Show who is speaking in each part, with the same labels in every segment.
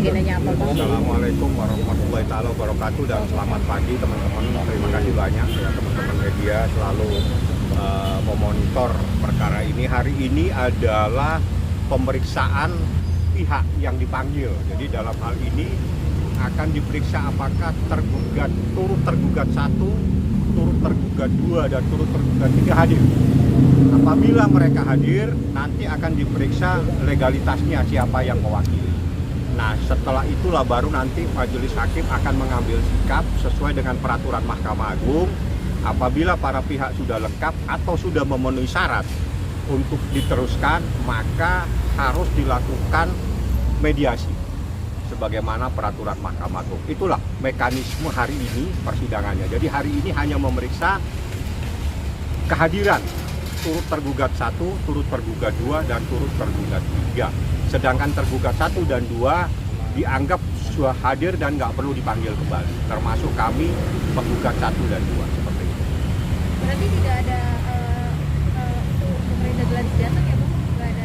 Speaker 1: agendanya apa Bang?
Speaker 2: Assalamualaikum warahmatullahi wabarakatuh dan selamat pagi teman-teman. Terima kasih banyak ya teman-teman media selalu memonitor perkara ini. Hari ini adalah pemeriksaan pihak yang dipanggil. Jadi dalam hal ini akan diperiksa apakah turut tergugat 1, turut tergugat 2, dan turut tergugat 3 hadir. Apabila mereka hadir, nanti akan diperiksa legalitasnya siapa yang mewakili. Nah, setelah itulah baru nanti majelis hakim akan mengambil sikap sesuai dengan peraturan Mahkamah Agung. Apabila para pihak sudah lengkap atau sudah memenuhi syarat untuk diteruskan, maka harus dilakukan mediasi sebagaimana peraturan Mahkamah Agung. Itulah mekanisme hari ini persidangannya. Jadi hari ini hanya memeriksa kehadiran turut tergugat 1, turut tergugat 2, dan turut tergugat 3. Sedangkan tergugat 1 dan 2 dianggap sudah hadir dan nggak perlu dipanggil kembali. Termasuk kami penggugat 1 dan 2 seperti itu.
Speaker 1: Berarti tidak ada pemerintah gratis datang ya Bang?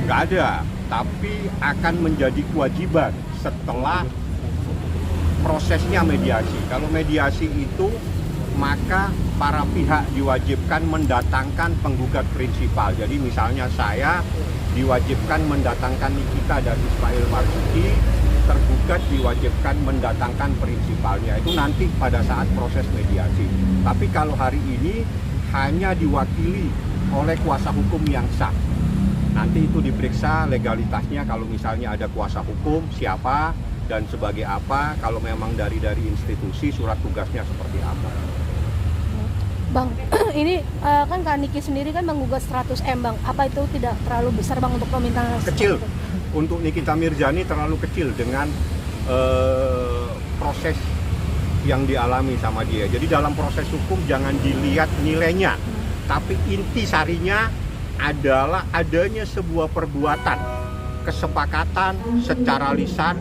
Speaker 2: Nggak ada, tapi akan menjadi kewajiban setelah prosesnya mediasi. Kalau mediasi itu maka para pihak diwajibkan mendatangkan penggugat prinsipal. Jadi misalnya saya diwajibkan mendatangkan Nikita dan Ismail Marzuki, tergugat diwajibkan mendatangkan prinsipalnya. Itu nanti pada saat proses mediasi. Tapi kalau hari ini hanya diwakili oleh kuasa hukum yang sah. Nanti itu diperiksa legalitasnya, kalau misalnya ada kuasa hukum siapa dan sebagai apa, kalau memang dari institusi surat tugasnya seperti apa.
Speaker 3: Bang, ini kan Kak Niki sendiri kan menggugat 100M Bang. Apa itu tidak terlalu besar Bang untuk permintaan?
Speaker 2: Kecil. Untuk Nikita Mirzani terlalu kecil dengan proses yang dialami sama dia. Jadi dalam proses hukum jangan dilihat nilainya, tapi inti sarinya adalah adanya sebuah perbuatan, kesepakatan secara lisan,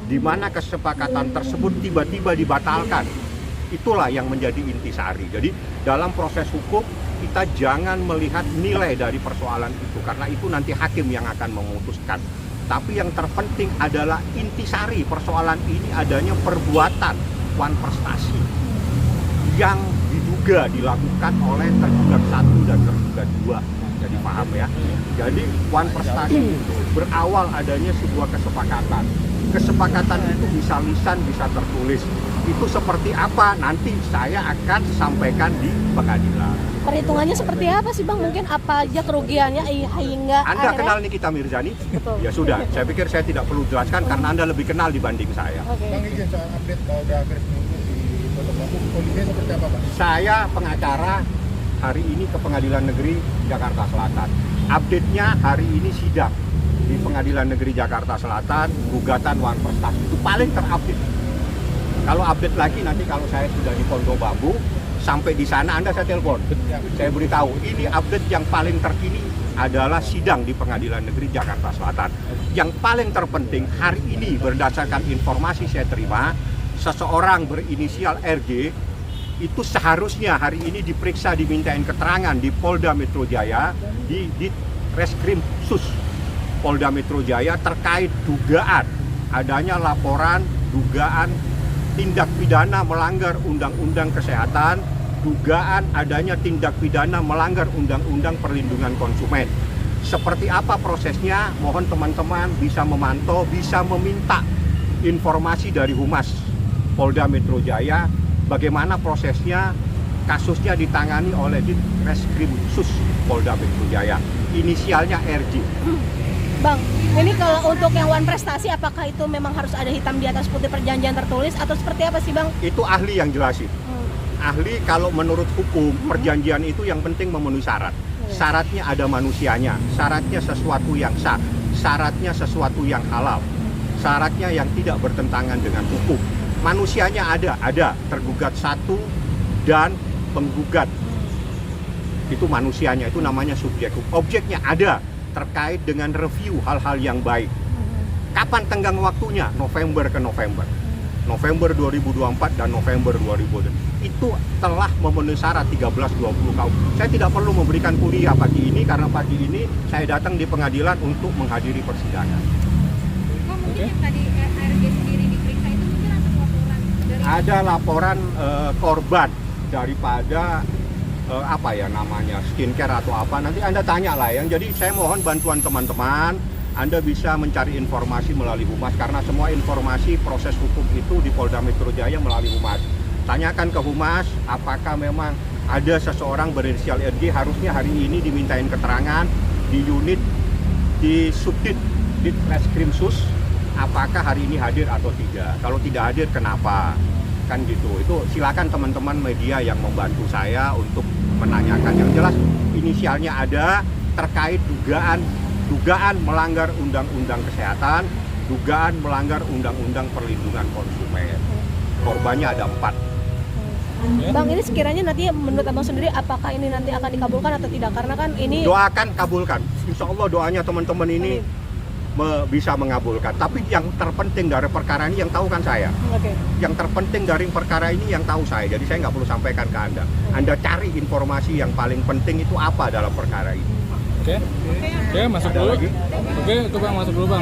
Speaker 2: di mana kesepakatan tersebut tiba-tiba dibatalkan. Itulah yang menjadi intisari. Jadi dalam proses hukum kita jangan melihat nilai dari persoalan itu, karena itu nanti hakim yang akan memutuskan. Tapi yang terpenting adalah intisari persoalan ini adanya perbuatan wan prestasi yang diduga dilakukan oleh tergugat 1 dan tergugat 2. Jadi paham ya. Jadi wan prestasi itu berawal adanya sebuah kesepakatan. Kesepakatan itu bisa lisan, bisa tertulis. Itu seperti apa nanti saya akan sampaikan di pengadilan.
Speaker 3: Perhitungannya seperti apa sih Bang? Mungkin apa aja kerugiannya hingga
Speaker 2: Anda kenal Nikita Mirzani?
Speaker 3: Betul.
Speaker 2: Ya sudah, saya pikir saya tidak perlu jelaskan karena Anda lebih kenal dibanding saya.
Speaker 3: Okay.
Speaker 4: Bang, izin soal update udah hampir seminggu di Pondok Bambu, kondisinya seperti apa Bang?
Speaker 2: Saya pengacara hari ini ke Pengadilan Negeri Jakarta Selatan. Update-nya hari ini sidang di Pengadilan Negeri Jakarta Selatan, gugatan wan prestasi itu paling terupdate. Kalau update lagi nanti kalau saya sudah di Pondok Bambu, sampai di sana Anda saya telepon. Saya beritahu, ini update yang paling terkini adalah sidang di Pengadilan Negeri Jakarta Selatan. Yang paling terpenting hari ini berdasarkan informasi saya terima, seseorang berinisial RG itu seharusnya hari ini diperiksa, dimintain keterangan di Polda Metro Jaya, di Reskrim Sus Polda Metro Jaya terkait dugaan adanya laporan dugaan tindak pidana melanggar Undang-Undang Kesehatan, dugaan adanya tindak pidana melanggar Undang-Undang Perlindungan Konsumen. Seperti apa prosesnya? Mohon teman-teman bisa memantau, bisa meminta informasi dari Humas Polda Metro Jaya, bagaimana prosesnya, kasusnya ditangani oleh Reskrim Sus Polda Metro Jaya. Inisialnya RJ.
Speaker 3: Bang, ini kalau untuk yang wan prestasi apakah itu memang harus ada hitam di atas putih perjanjian tertulis atau seperti apa sih Bang?
Speaker 2: Itu ahli yang jelasin. Ahli kalau menurut hukum perjanjian itu yang penting memenuhi syarat. Syaratnya ada manusianya, syaratnya sesuatu yang sah, syaratnya sesuatu yang halal, syaratnya yang tidak bertentangan dengan hukum. Manusianya ada tergugat 1 dan penggugat. Itu manusianya, itu namanya subjek. Objeknya ada, terkait dengan review hal-hal yang baik. Kapan tenggang waktunya? November ke November. November 2024 dan November 2020. Itu telah memenuhi syarat 13-20 tahun. Saya tidak perlu memberikan kuliah pagi ini karena pagi ini saya datang di pengadilan untuk menghadiri persidangan.
Speaker 1: Mungkin yang tadi RG sendiri
Speaker 2: ada laporan korban daripada apa ya namanya, skincare atau apa, nanti Anda tanya lah ya. Jadi saya mohon bantuan teman-teman, Anda bisa mencari informasi melalui Humas, karena semua informasi proses hukum itu di Polda Metro Jaya melalui Humas. Tanyakan ke Humas, apakah memang ada seseorang berinisial RG harusnya hari ini dimintain keterangan di unit di Subdit Ditreskrimsus, apakah hari ini hadir atau tidak. Kalau tidak hadir kenapa? Kan gitu. Itu silakan teman-teman media yang membantu saya untuk menanyakan. Yang jelas inisialnya ada, terkait dugaan melanggar undang-undang kesehatan, dugaan melanggar undang-undang perlindungan konsumen. Korbannya ada 4.
Speaker 3: Bang, ini sekiranya nanti menurut Abang sendiri apakah ini nanti akan dikabulkan atau tidak? Karena kan ini
Speaker 2: Doakan kabulkan. Insya Allah doanya teman-teman ini bisa mengabulkan. Tapi yang terpenting dari perkara ini yang tahu kan saya.
Speaker 3: Oke.
Speaker 2: Yang terpenting dari perkara ini yang tahu saya. Jadi saya nggak perlu sampaikan ke Anda. Anda cari informasi yang paling penting itu apa dalam perkara ini.
Speaker 5: Oke, masuk
Speaker 2: Ada
Speaker 5: dulu.
Speaker 2: lagi?
Speaker 5: Oke, itu Bang, masuk dulu Bang.